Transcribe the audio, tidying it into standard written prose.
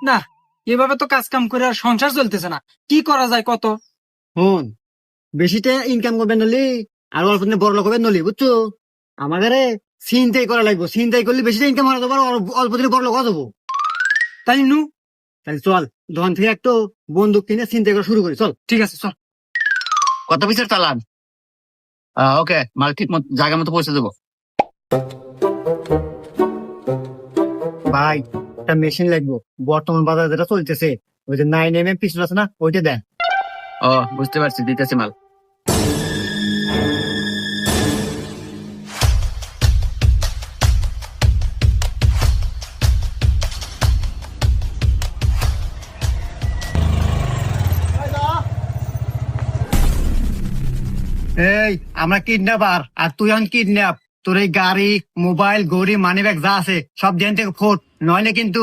না, এভাবে তো কাজ কাম করে আর সংসার চলতেছে না। কি করা যায় কত? হন, বেশিটা ইনকাম করবেন নলি আর অল্প দিনে বড় লোক হবেন নলি, বুঝছো? আমাদের চিন্তাই করা লাগবো, চিন্তাই করলে বেশিটা ইনকাম করা যাবো আর অল্প দিনে বড় লোক হওয়া যাবো। তাই নু। তাহলে চল, দোকান থেকে একটু বন্দুক কিনে চিন্তা করা শুরু করি, চল। ঠিক আছে, চল। কত পিসের চালান? ওকে, মাল ঠিক মতো জায়গা মতো পৌঁছে দেবো। ভাই, একটা মেশিন লাগবো, বর্তমান বাজারে যেটা চলতেছে, ওই যে 9mm পিস্তল আছে না, ওইটা দেন। ও, বুঝতে পারছি, দিতেছি মাল। এই, আমরা কিডন্যাপার আর তুই হন কিডন্যাপ। তোর এই গাড়ি, মোবাইল, গড়ি, মানি ব্যাগ যা আছে সব জেন থেকে ফোট, নইলে কিন্তু